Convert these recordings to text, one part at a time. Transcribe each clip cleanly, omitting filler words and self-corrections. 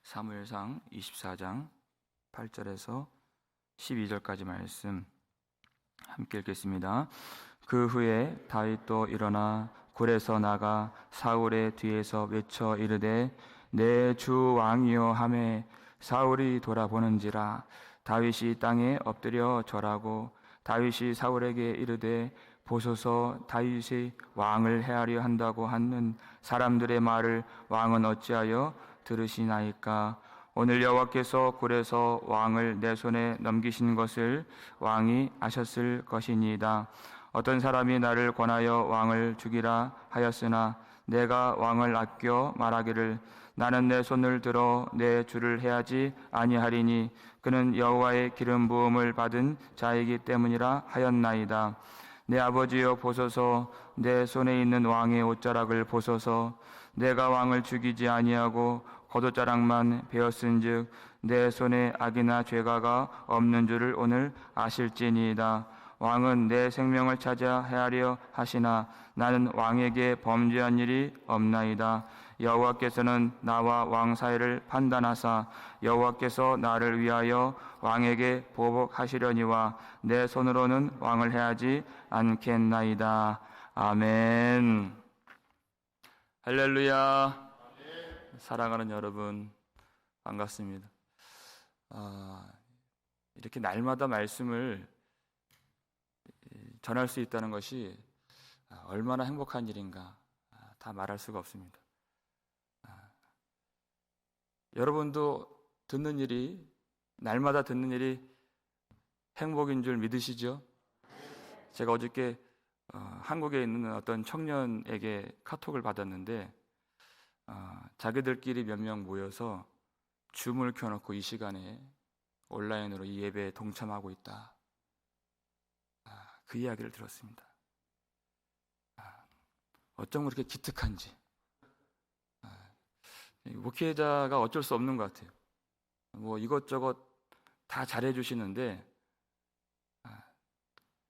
사무엘상 24장 8절에서 12절까지 말씀 함께 읽겠습니다. 그 후에 다윗도 일어나 굴에서 나가 사울의 뒤에서 외쳐 이르되 내 주 왕이여 하매 사울이 돌아보는지라 다윗이 땅에 엎드려 절하고 다윗이 사울에게 이르되 보소서 다윗이 왕을 해하려 한다고 하는 사람들의 말을 왕은 어찌하여 들으시나이까? 오늘 여호와께서 굴에서 왕을 내 손에 넘기신 것을 왕이 아셨을 것이니이다. 어떤 사람이 나를 권하여 왕을 죽이라 하였으나 내가 왕을 아껴 말하기를 나는 내 손을 들어 내 주를 해하지 아니하리니 그는 여호와의 기름 부음을 받은 자이기 때문이라 하였나이다. 내 아버지여 보소서 내 손에 있는 왕의 옷자락을 보소서 내가 왕을 죽이지 아니하고 겉옷자락만 베었은즉 내 손에 악이나 죄가가 없는 줄을 오늘 아실지니이다. 왕은 내 생명을 찾아 해하려 하시나 나는 왕에게 범죄한 일이 없나이다. 여호와께서는 나와 왕 사이를 판단하사 여호와께서 나를 위하여 왕에게 보복하시려니와 내 손으로는 왕을 해하지 않겠나이다. 아멘. 할렐루야. 사랑하는 여러분 반갑습니다. 이렇게 날마다 말씀을 전할 수 있다는 것이 얼마나 행복한 일인가 다 말할 수가 없습니다. 여러분도 듣는 일이 날마다 듣는 일이 행복인 줄 믿으시죠? 제가 어저께 한국에 있는 어떤 청년에게 카톡을 받았는데 자기들끼리 몇 명 모여서 줌을 켜놓고 이 시간에 온라인으로 이 예배에 동참하고 있다. 그 이야기를 들었습니다. 어쩜 그렇게 기특한지. 목회자가 어쩔 수 없는 것 같아요. 뭐 이것저것 다 잘해주시는데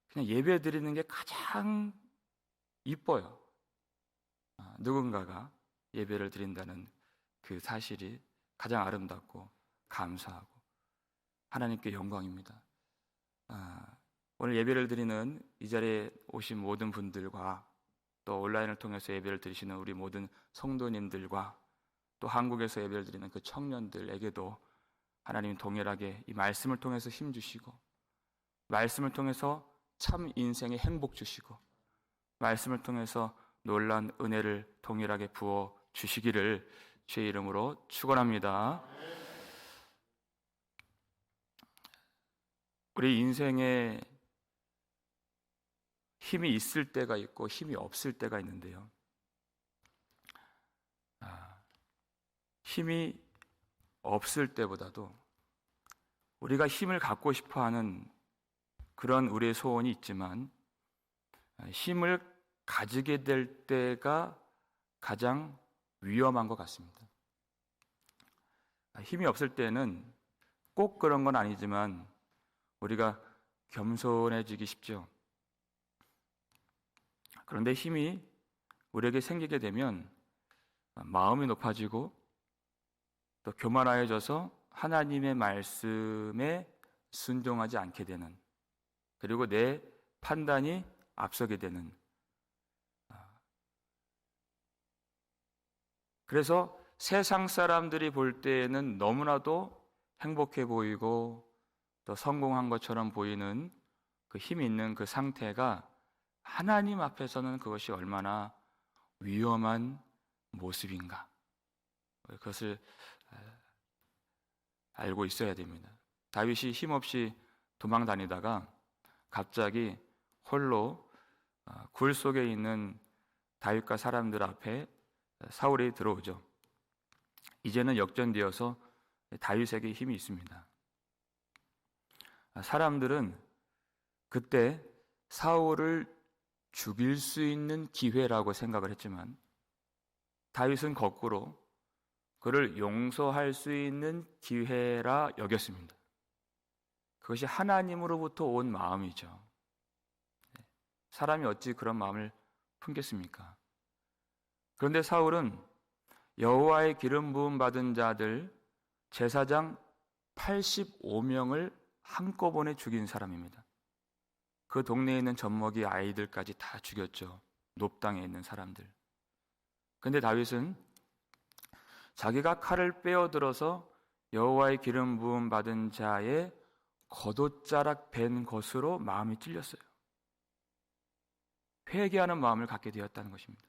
그냥 예배 드리는 게 가장 이뻐요. 누군가가 예배를 드린다는 그 사실이 가장 아름답고 감사하고 하나님께 영광입니다. 오늘 예배를 드리는 이 자리에 오신 모든 분들과 또 온라인을 통해서 예배를 드리시는 우리 모든 성도님들과 또 한국에서 예배를 드리는 그 청년들에게도 하나님 동일하게 이 말씀을 통해서 힘 주시고 말씀을 통해서 참 인생의 행복 주시고 말씀을 통해서 놀라운 은혜를 동일하게 부어 주시기를 주의 이름으로 축원합니다. 우리 인생에 힘이 있을 때가 있고 힘이 없을 때가 있는데요. 힘이 없을 때보다도 우리가 힘을 갖고 싶어하는 그런 우리의 소원이 있지만 힘을 가지게 될 때가 가장 위험한 것 같습니다. 힘이 없을 때는 꼭 그런 건 아니지만 우리가 겸손해지기 쉽죠. 그런데 힘이 우리에게 생기게 되면 마음이 높아지고 또 교만하여져서 하나님의 말씀에 순종하지 않게 되는, 그리고 내 판단이 앞서게 되는, 그래서 세상 사람들이 볼 때에는 너무나도 행복해 보이고 또 성공한 것처럼 보이는 그 힘 있는 그 상태가 하나님 앞에서는 그것이 얼마나 위험한 모습인가, 그것을 알고 있어야 됩니다. 다윗이 힘없이 도망 다니다가 갑자기 홀로 굴 속에 있는 다윗과 사람들 앞에 사울이 들어오죠. 이제는 역전되어서 다윗에게 힘이 있습니다. 사람들은 그때 사울을 죽일 수 있는 기회라고 생각을 했지만 다윗은 거꾸로 그를 용서할 수 있는 기회라 여겼습니다. 그것이 하나님으로부터 온 마음이죠. 사람이 어찌 그런 마음을 품겠습니까? 그런데 사울은 여호와의 기름 부음 받은 자들, 제사장 85명을 한꺼번에 죽인 사람입니다. 그 동네에 있는 젖먹이 아이들까지 다 죽였죠. 높당에 있는 사람들. 그런데 다윗은 자기가 칼을 빼어들어서 여호와의 기름 부음 받은 자의 겉옷자락 벤 것으로 마음이 찔렸어요. 회개하는 마음을 갖게 되었다는 것입니다.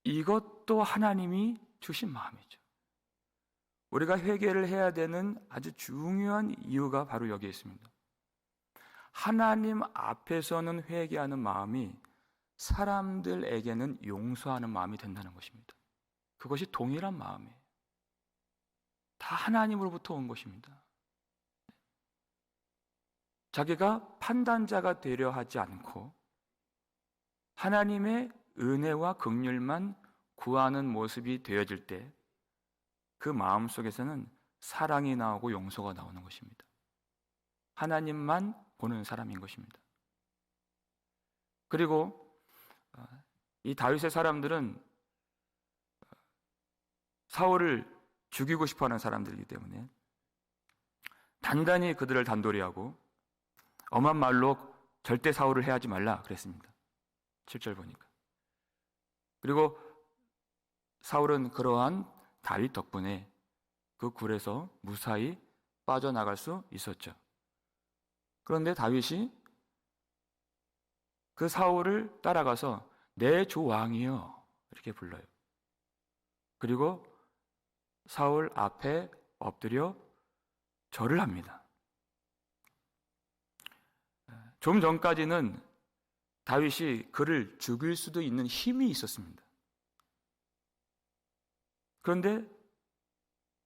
이것도 하나님이 주신 마음이죠. 우리가 회개를 해야 되는 아주 중요한 이유가 바로 여기에 있습니다. 하나님 앞에서는 회개하는 마음이 사람들에게는 용서하는 마음이 된다는 것입니다. 그것이 동일한 마음이에요. 다 하나님으로부터 온 것입니다. 자기가 판단자가 되려 하지 않고 하나님의 은혜와 긍휼만 구하는 모습이 되어질 때 그 마음 속에서는 사랑이 나오고 용서가 나오는 것입니다. 하나님만 보는 사람인 것입니다. 그리고 이 다윗의 사람들은 사울을 죽이고 싶어하는 사람들이기 때문에 단단히 그들을 단도리하고 엄한 말로 절대 사울을 해하지 말라 그랬습니다. 7절 보니까. 그리고 사울은 그러한 다윗 덕분에 그 굴에서 무사히 빠져나갈 수 있었죠. 그런데 다윗이 그 사울을 따라가서 내 주 왕이여 이렇게 불러요. 그리고 사울 앞에 엎드려 절을 합니다. 좀 전까지는 다윗이 그를 죽일 수도 있는 힘이 있었습니다. 그런데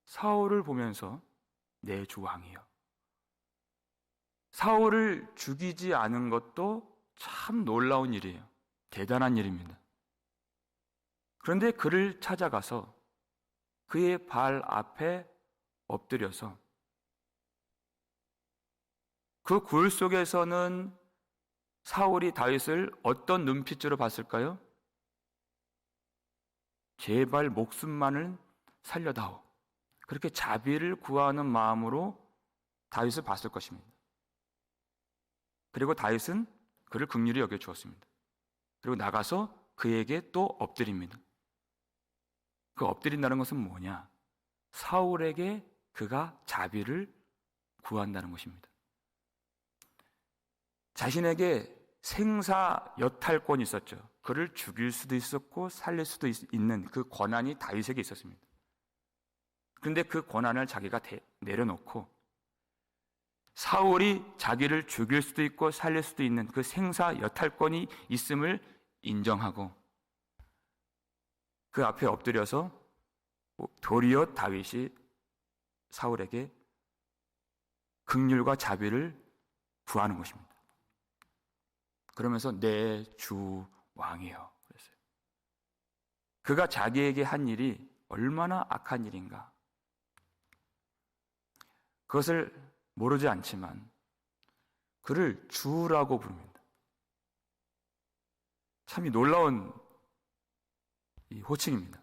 사울을 보면서 내 주 왕이여. 사울을 죽이지 않은 것도 참 놀라운 일이에요. 대단한 일입니다. 그런데 그를 찾아가서 그의 발 앞에 엎드려서 그 굴 속에서는 사울이 다윗을 어떤 눈빛으로 봤을까요? 제발 목숨만을 살려다오. 그렇게 자비를 구하는 마음으로 다윗을 봤을 것입니다. 그리고 다윗은 그를 긍휼히 여겨 주었습니다. 그리고 나가서 그에게 또 엎드립니다. 그 엎드린다는 것은 뭐냐? 사울에게 그가 자비를 구한다는 것입니다. 자신에게 생사 여탈권이 있었죠. 그를 죽일 수도 있었고 살릴 수도 있는 그 권한이 다윗에게 있었습니다. 그런데 그 권한을 자기가 내려놓고 사울이 자기를 죽일 수도 있고 살릴 수도 있는 그 생사 여탈권이 있음을 인정하고 그 앞에 엎드려서 도리어 다윗이 사울에게 긍휼과 자비를 구하는 것입니다. 그러면서 내 주 왕이여 그랬어요. 그가 자기에게 한 일이 얼마나 악한 일인가 그것을 모르지 않지만 그를 주라고 부릅니다. 참 놀라운 이 호칭입니다.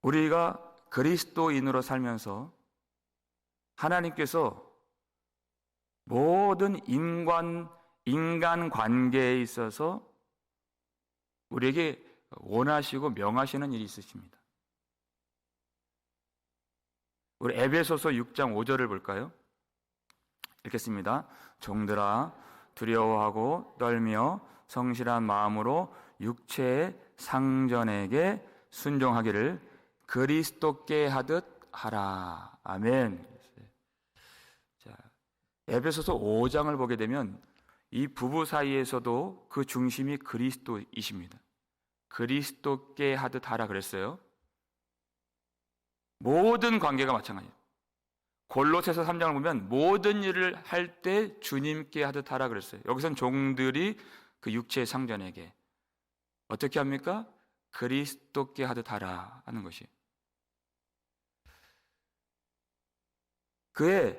우리가 그리스도인으로 살면서 하나님께서 모든 인간 관계에 있어서 우리에게 원하시고 명하시는 일이 있으십니다. 우리 에베소서 6장 5절을 볼까요? 읽겠습니다. 종들아 두려워하고 떨며 성실한 마음으로 육체의 상전에게 순종하기를 그리스도께 하듯 하라. 아멘. 자, 에베소서 5장을 보게 되면 이 부부 사이에서도 그 중심이 그리스도이십니다. 그리스도께 하듯 하라 그랬어요. 모든 관계가 마찬가지예요. 골로새서 3장을 보면 모든 일을 할 때 주님께 하듯 하라 그랬어요. 여기선 종들이 그 육체의 상전에게 어떻게 합니까? 그리스도께 하듯 하라 하는 것이. 그의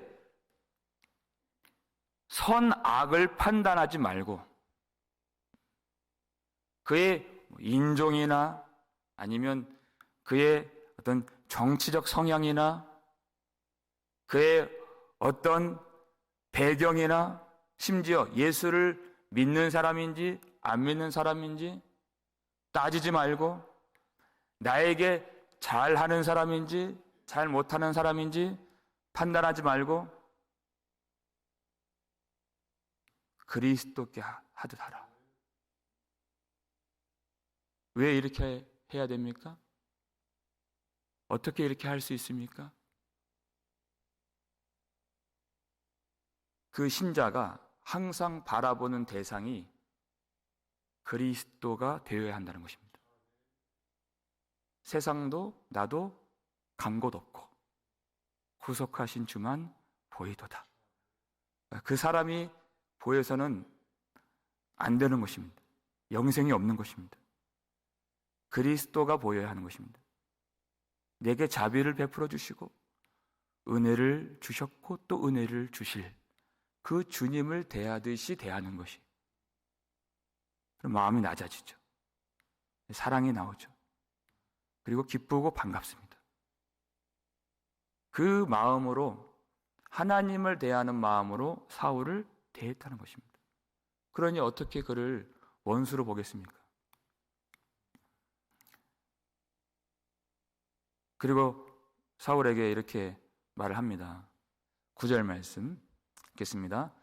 선악을 판단하지 말고 그의 인종이나 아니면 그의 어떤 정치적 성향이나 그의 어떤 배경이나 심지어 예수를 믿는 사람인지 안 믿는 사람인지 따지지 말고 나에게 잘하는 사람인지 잘 못하는 사람인지 판단하지 말고 그리스도께 하듯 하라. 왜 이렇게 해야 됩니까? 어떻게 이렇게 할 수 있습니까? 그 신자가 항상 바라보는 대상이 그리스도가 되어야 한다는 것입니다. 세상도 나도 간 곳 없고 구속하신 주만 보이도다. 그 사람이 보여서는 안 되는 것입니다. 영생이 없는 것입니다. 그리스도가 보여야 하는 것입니다. 내게 자비를 베풀어 주시고 은혜를 주셨고 또 은혜를 주실 그 주님을 대하듯이 대하는 것이, 그럼 마음이 낮아지죠. 사랑이 나오죠. 그리고 기쁘고 반갑습니다. 그 마음으로, 하나님을 대하는 마음으로 사울을 대했다는 것입니다. 그러니 어떻게 그를 원수로 보겠습니까? 그리고 사울에게 이렇게 말을 합니다. 9절 말씀 읽겠습니다.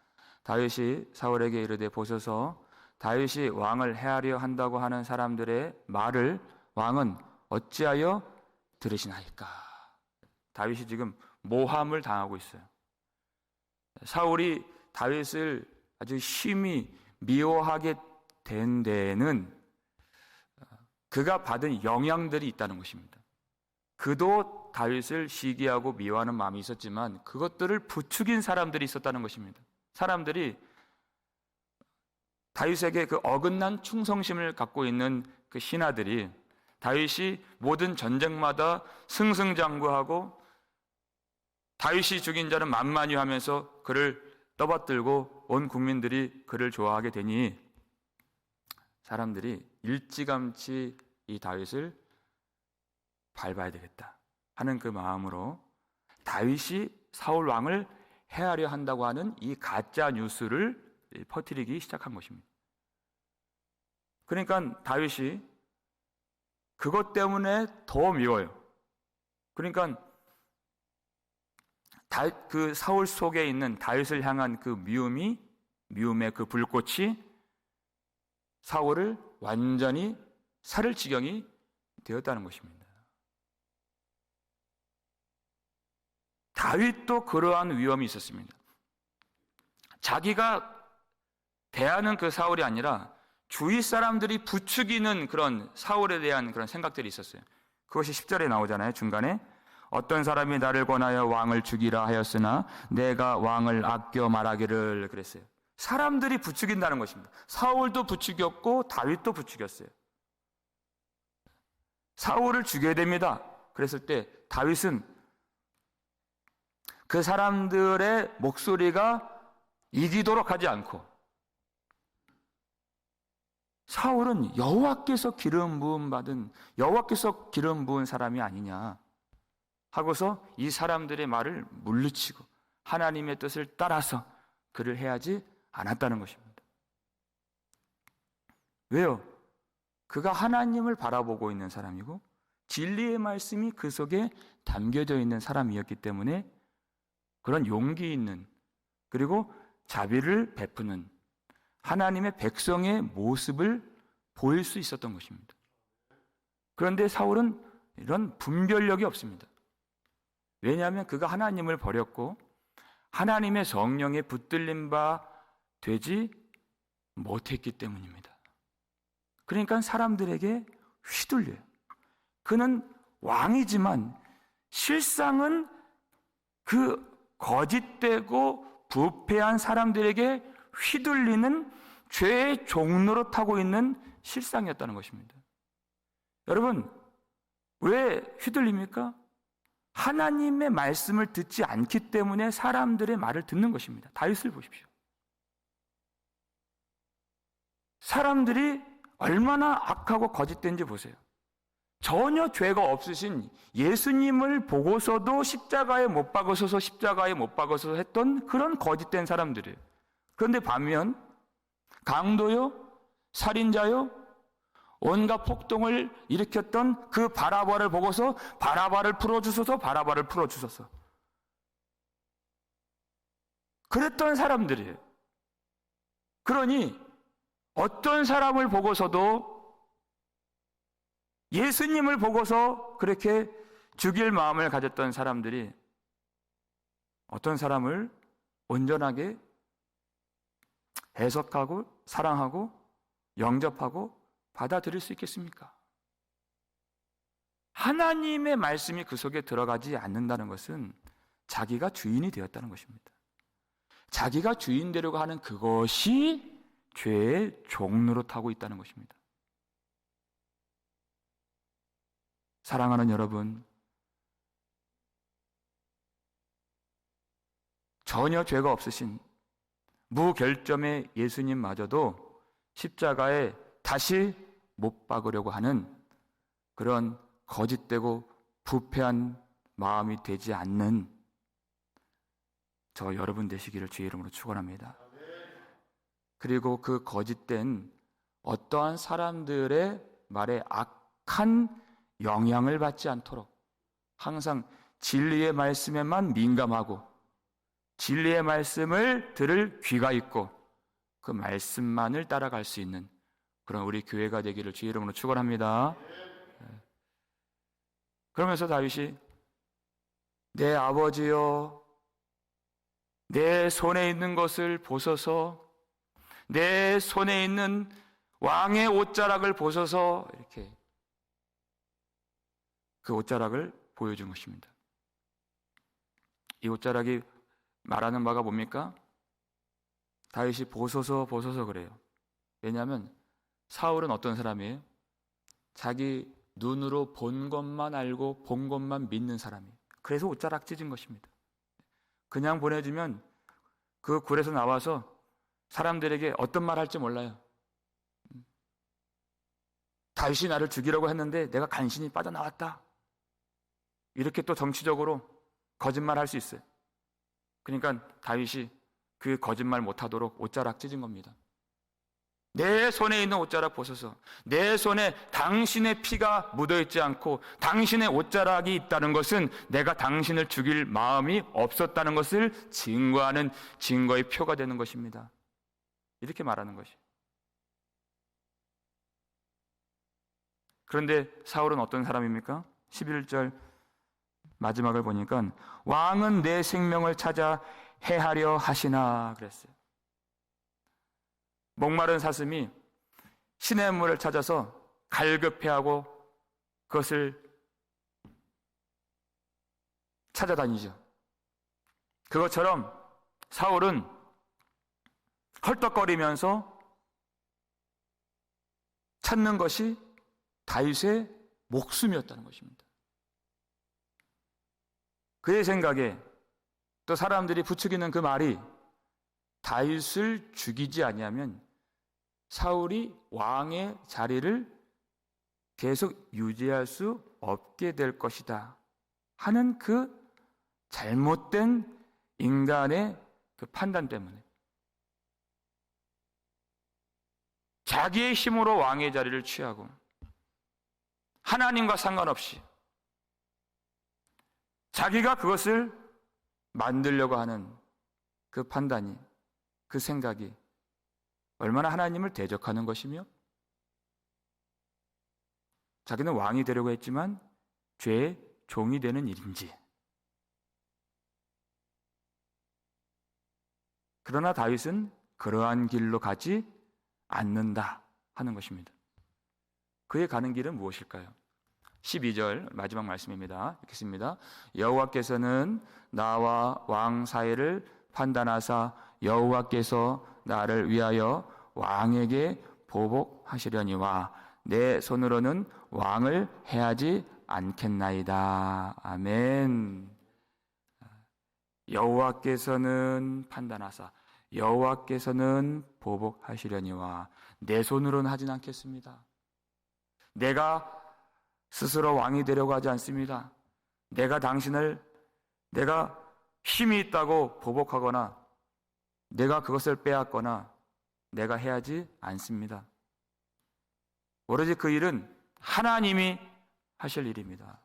다윗이 사울에게 이르되 보소서 다윗이 왕을 해하려 한다고 하는 사람들의 말을 왕은 어찌하여 들으시나이까? 다윗이 지금 모함을 당하고 있어요. 사울이 다윗을 아주 심히 미워하게 된 데에는 그가 받은 영향들이 있다는 것입니다. 그도 다윗을 시기하고 미워하는 마음이 있었지만 그것들을 부추긴 사람들이 있었다는 것입니다. 사람들이 다윗에게 그 어긋난 충성심을 갖고 있는 그 신하들이 다윗이 모든 전쟁마다 승승장구하고 다윗이 죽인 자는 만만히 하면서 그를 떠받들고 온 국민들이 그를 좋아하게 되니 사람들이 일찌감치 이 다윗을 밟아야 되겠다 하는 그 마음으로 다윗이 사울 왕을 해하려 한다고 하는 이 가짜 뉴스를 퍼뜨리기 시작한 것입니다. 그러니까 다윗이 그것 때문에 더 미워요. 그러니까 그 사울 속에 있는 다윗을 향한 그 미움의 그 불꽃이 사울을 완전히 살을 지경이 되었다는 것입니다. 다윗도 그러한 위험이 있었습니다. 자기가 대하는 그 사울이 아니라 주위 사람들이 부추기는 그런 사울에 대한 그런 생각들이 있었어요. 그것이 10절에 나오잖아요. 중간에 어떤 사람이 나를 권하여 왕을 죽이라 하였으나 내가 왕을 아껴 말하기를 그랬어요. 사람들이 부추긴다는 것입니다. 사울도 부추겼고 다윗도 부추겼어요. 사울을 죽여야 됩니다. 그랬을 때 다윗은 그 사람들의 목소리가 이기도록 하지 않고 사울은 여호와께서 기름 부음 받은 여호와께서 기름 부은 사람이 아니냐 하고서 이 사람들의 말을 물리치고 하나님의 뜻을 따라서 그를 해하지 않았다는 것입니다. 왜요? 그가 하나님을 바라보고 있는 사람이고 진리의 말씀이 그 속에 담겨져 있는 사람이었기 때문에 그런 용기 있는 그리고 자비를 베푸는 하나님의 백성의 모습을 보일 수 있었던 것입니다. 그런데 사울은 이런 분별력이 없습니다. 왜냐하면 그가 하나님을 버렸고 하나님의 성령에 붙들린 바 되지 못했기 때문입니다. 그러니까 사람들에게 휘둘려요. 그는 왕이지만 실상은 그 거짓되고 부패한 사람들에게 휘둘리는 죄의 종로로 타고 있는 실상이었다는 것입니다. 여러분, 왜 휘둘립니까? 하나님의 말씀을 듣지 않기 때문에 사람들의 말을 듣는 것입니다. 다윗을 보십시오. 사람들이 얼마나 악하고 거짓된지 보세요. 전혀 죄가 없으신 예수님을 보고서도 십자가에 못 박으셔서 십자가에 못 박으셔서 했던 그런 거짓된 사람들이에요. 그런데 반면 강도요, 살인자요, 온갖 폭동을 일으켰던 그 바라바를 보고서 바라바를 풀어주소서, 바라바를 풀어주소서, 그랬던 사람들이에요. 그러니 어떤 사람을 보고서도, 예수님을 보고서 그렇게 죽일 마음을 가졌던 사람들이 어떤 사람을 온전하게 해석하고 사랑하고 영접하고 받아들일 수 있겠습니까? 하나님의 말씀이 그 속에 들어가지 않는다는 것은 자기가 주인이 되었다는 것입니다. 자기가 주인 되려고 하는 그것이 죄의 종노릇하고 있다는 것입니다. 사랑하는 여러분, 전혀 죄가 없으신 무결점의 예수님마저도 십자가에 다시 못 박으려고 하는 그런 거짓되고 부패한 마음이 되지 않는 저 여러분 되시기를 주의 이름으로 축원합니다. 그리고 그 거짓된 어떠한 사람들의 말에 악한 영향을 받지 않도록 항상 진리의 말씀에만 민감하고 진리의 말씀을 들을 귀가 있고 그 말씀만을 따라갈 수 있는 그런 우리 교회가 되기를 주의 이름으로 축원합니다. 그러면서 다윗이 내 아버지여, 내 손에 있는 것을 보소서, 내 손에 있는 왕의 옷자락을 보소서, 이렇게 그 옷자락을 보여준 것입니다. 이 옷자락이 말하는 바가 뭡니까? 다윗이 보소서 보소서 그래요. 왜냐하면 사울은 어떤 사람이에요? 자기 눈으로 본 것만 알고 본 것만 믿는 사람이에요. 그래서 옷자락 찢은 것입니다. 그냥 보내주면 그 굴에서 나와서 사람들에게 어떤 말 할지 몰라요. 다윗이 나를 죽이려고 했는데 내가 간신히 빠져나왔다. 이렇게 또 정치적으로 거짓말 할 수 있어요. 그러니까 다윗이 그 거짓말 못하도록 옷자락 찢은 겁니다. 내 손에 있는 옷자락 보소서. 내 손에 당신의 피가 묻어있지 않고 당신의 옷자락이 있다는 것은 내가 당신을 죽일 마음이 없었다는 것을 증거하는 증거의 표가 되는 것입니다. 이렇게 말하는 것이. 그런데 사울은 어떤 사람입니까? 11절 마지막을 보니까 왕은 내 생명을 찾아 해하려 하시나 그랬어요. 목마른 사슴이 시냇물을 찾아서 갈급해하고 그것을 찾아다니죠. 그것처럼 사울은 헐떡거리면서 찾는 것이 다윗의 목숨이었다는 것입니다. 그의 생각에 또 사람들이 부추기는 그 말이 다윗을 죽이지 아니하면 사울이 왕의 자리를 계속 유지할 수 없게 될 것이다 하는 그 잘못된 인간의 그 판단 때문에 자기의 힘으로 왕의 자리를 취하고 하나님과 상관없이 자기가 그것을 만들려고 하는 그 판단이, 그 생각이 얼마나 하나님을 대적하는 것이며 자기는 왕이 되려고 했지만 죄의 종이 되는 일인지. 그러나 다윗은 그러한 길로 가지 않는다 하는 것입니다. 그의 가는 길은 무엇일까요? 12절 마지막 말씀입니다. 읽겠습니다. 여호와께서는 나와 왕 사이를 판단하사 여호와께서 나를 위하여 왕에게 보복하시려니와 내 손으로는 왕을 해하지 않겠나이다. 아멘. 여호와께서는 판단하사 여호와께서는 보복하시려니와 내 손으로는 하진 않겠습니다. 내가 스스로 왕이 되려고 하지 않습니다. 내가 힘이 있다고 보복하거나 내가 그것을 빼앗거나 내가 해야지 않습니다. 오로지 그 일은 하나님이 하실 일입니다.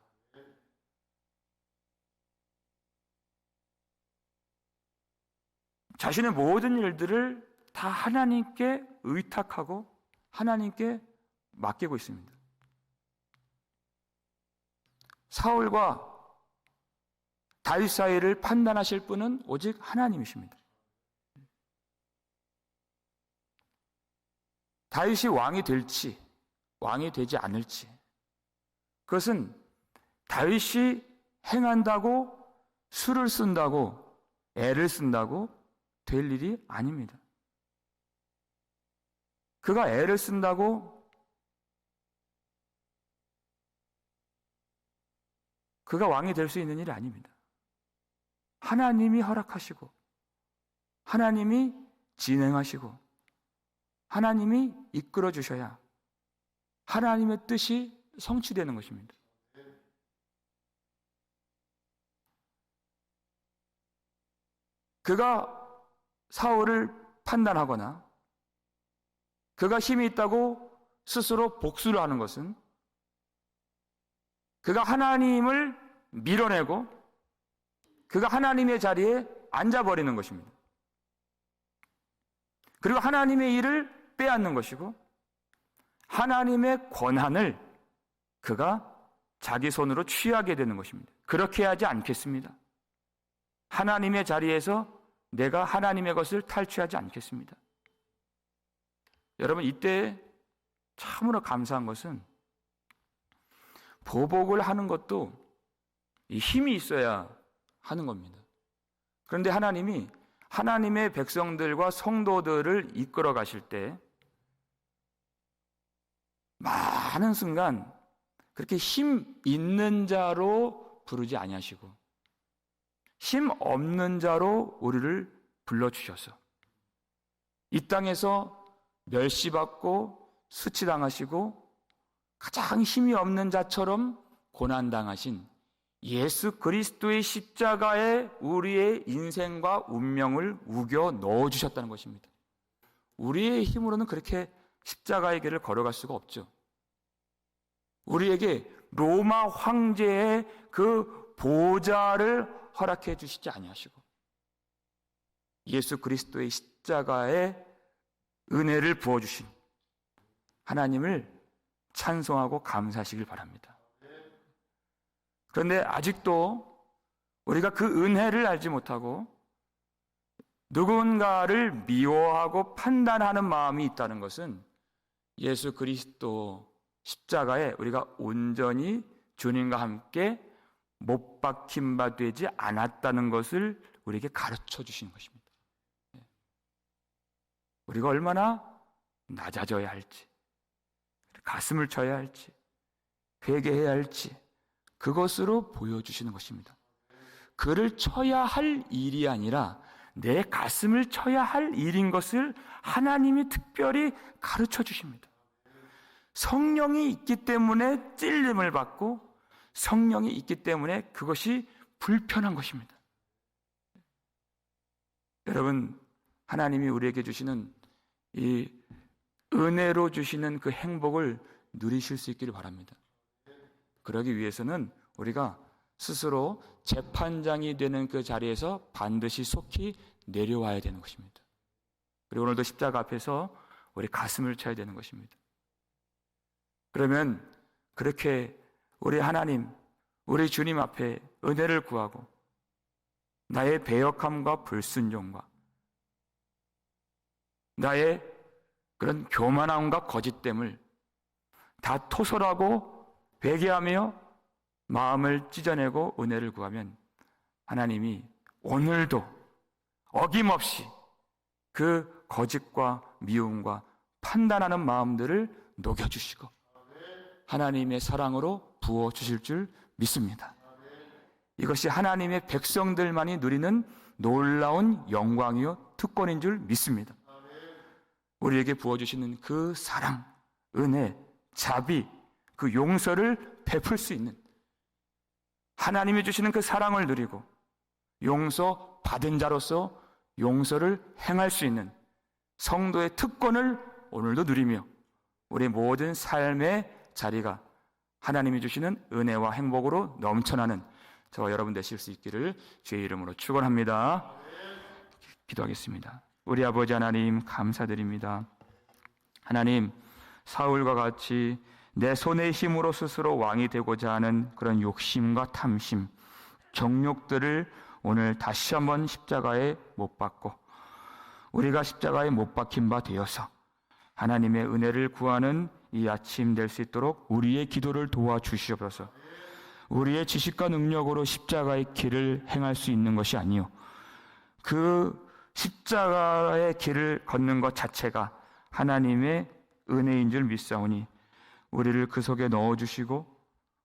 자신의 모든 일들을 다 하나님께 의탁하고 하나님께 맡기고 있습니다. 사울과 다윗 사이를 판단하실 분은 오직 하나님이십니다. 다윗이 왕이 될지 왕이 되지 않을지 그것은 다윗이 행한다고 수를 쓴다고 애를 쓴다고 될 일이 아닙니다. 그가 애를 쓴다고 그가 왕이 될 수 있는 일이 아닙니다. 하나님이 허락하시고 하나님이 진행하시고 하나님이 이끌어 주셔야 하나님의 뜻이 성취되는 것입니다. 그가 사울을 판단하거나 그가 힘이 있다고 스스로 복수를 하는 것은 그가 하나님을 밀어내고 그가 하나님의 자리에 앉아버리는 것입니다. 그리고 하나님의 일을 빼앗는 것이고 하나님의 권한을 그가 자기 손으로 취하게 되는 것입니다. 그렇게 하지 않겠습니다. 하나님의 자리에서 내가 하나님의 것을 탈취하지 않겠습니다. 여러분, 이때 참으로 감사한 것은 보복을 하는 것도 이 힘이 있어야 하는 겁니다. 그런데 하나님이 하나님의 백성들과 성도들을 이끌어 가실 때 많은 순간 그렇게 힘 있는 자로 부르지 아니하시고 힘 없는 자로 우리를 불러주셔서 이 땅에서 멸시받고 수치당하시고 가장 힘이 없는 자처럼 고난당하신 예수 그리스도의 십자가에 우리의 인생과 운명을 우겨 넣어주셨다는 것입니다. 우리의 힘으로는 그렇게 십자가의 길을 걸어갈 수가 없죠. 우리에게 로마 황제의 그 보좌를 허락해 주시지 아니하시고 예수 그리스도의 십자가에 은혜를 부어주신 하나님을 찬송하고 감사하시길 바랍니다. 그런데 아직도 우리가 그 은혜를 알지 못하고 누군가를 미워하고 판단하는 마음이 있다는 것은 예수 그리스도 십자가에 우리가 온전히 주님과 함께 못 박힌 바 되지 않았다는 것을 우리에게 가르쳐 주시는 것입니다. 우리가 얼마나 낮아져야 할지, 가슴을 쳐야 할지, 회개해야 할지 그것으로 보여주시는 것입니다. 그를 쳐야 할 일이 아니라 내 가슴을 쳐야 할 일인 것을 하나님이 특별히 가르쳐 주십니다. 성령이 있기 때문에 찔림을 받고 성령이 있기 때문에 그것이 불편한 것입니다. 여러분, 하나님이 우리에게 주시는 이 은혜로 주시는 그 행복을 누리실 수 있기를 바랍니다. 그러기 위해서는 우리가 스스로 재판장이 되는 그 자리에서 반드시 속히 내려와야 되는 것입니다. 그리고 오늘도 십자가 앞에서 우리 가슴을 쳐야 되는 것입니다. 그러면 그렇게 우리 하나님, 우리 주님 앞에 은혜를 구하고 나의 배역함과 불순종과 나의 그런 교만함과 거짓됨을 다 토설하고 회개하며 마음을 찢어내고 은혜를 구하면 하나님이 오늘도 어김없이 그 거짓과 미움과 판단하는 마음들을 녹여주시고 하나님의 사랑으로 부어주실 줄 믿습니다. 이것이 하나님의 백성들만이 누리는 놀라운 영광이요 특권인 줄 믿습니다. 우리에게 부어주시는 그 사랑, 은혜, 자비, 그 용서를 베풀 수 있는, 하나님이 주시는 그 사랑을 누리고 용서 받은 자로서 용서를 행할 수 있는 성도의 특권을 오늘도 누리며 우리 모든 삶의 자리가 하나님이 주시는 은혜와 행복으로 넘쳐나는 저와 여러분 되실 수 있기를 주의 이름으로 축원합니다. 기도하겠습니다. 우리 아버지 하나님, 감사드립니다. 하나님, 사울과 같이 내 손의 힘으로 스스로 왕이 되고자 하는 그런 욕심과 탐심, 정욕들을 오늘 다시 한번 십자가에 못 박고 우리가 십자가에 못 박힌 바 되어서 하나님의 은혜를 구하는 이 아침 될 수 있도록 우리의 기도를 도와주시옵소서. 우리의 지식과 능력으로 십자가의 길을 행할 수 있는 것이 아니요, 그 십자가의 길을 걷는 것 자체가 하나님의 은혜인 줄 믿사오니 우리를 그 속에 넣어주시고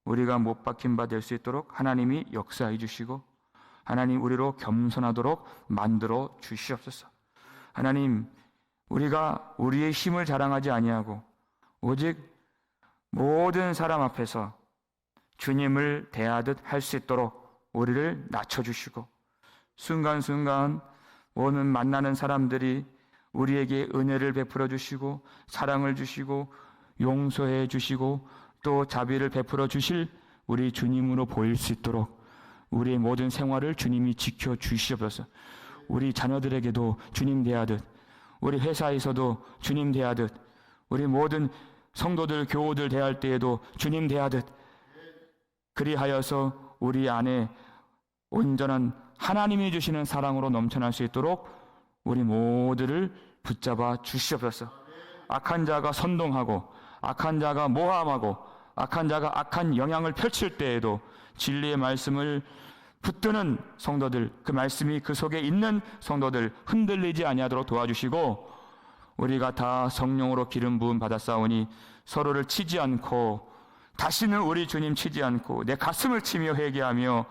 우리가 못 박힌 바 될 수 있도록 하나님이 역사해 주시고 하나님 우리로 겸손하도록 만들어 주시옵소서. 하나님, 우리가 우리의 힘을 자랑하지 아니하고 오직 모든 사람 앞에서 주님을 대하듯 할 수 있도록 우리를 낮춰주시고 순간순간 오는 만나는 사람들이 우리에게 은혜를 베풀어 주시고 사랑을 주시고 용서해 주시고 또 자비를 베풀어 주실 우리 주님으로 보일 수 있도록 우리의 모든 생활을 주님이 지켜 주시옵소서. 우리 자녀들에게도 주님 대하듯, 우리 회사에서도 주님 대하듯, 우리 모든 성도들, 교우들 대할 때에도 주님 대하듯, 그리하여서 우리 안에 온전한 하나님이 주시는 사랑으로 넘쳐날 수 있도록 우리 모두를 붙잡아 주시옵소서. 악한 자가 선동하고 악한 자가 모함하고 악한 자가 악한 영향을 펼칠 때에도 진리의 말씀을 붙드는 성도들, 그 말씀이 그 속에 있는 성도들 흔들리지 아니하도록 도와주시고 우리가 다 성령으로 기름 부음 받았사오니 서로를 치지 않고 다시는 우리 주님 치지 않고 내 가슴을 치며 회개하며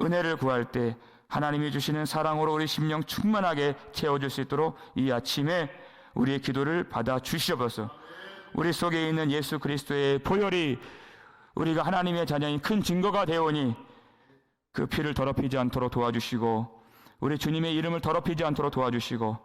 은혜를 구할 때 하나님이 주시는 사랑으로 우리 심령 충만하게 채워줄 수 있도록 이 아침에 우리의 기도를 받아 주시옵소서. 우리 속에 있는 예수 그리스도의 보혈이 우리가 하나님의 자녀인 큰 증거가 되오니 그 피를 더럽히지 않도록 도와주시고 우리 주님의 이름을 더럽히지 않도록 도와주시고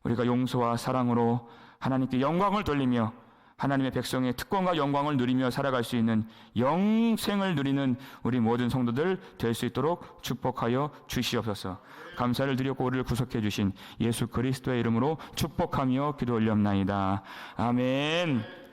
우리가 용서와 사랑으로 하나님께 영광을 돌리며 하나님의 백성의 특권과 영광을 누리며 살아갈 수 있는 영생을 누리는 우리 모든 성도들 될 수 있도록 축복하여 주시옵소서. 감사를 드렸고 우리를 구속해 주신 예수 그리스도의 이름으로 축복하며 기도 올렸나이다. 아멘.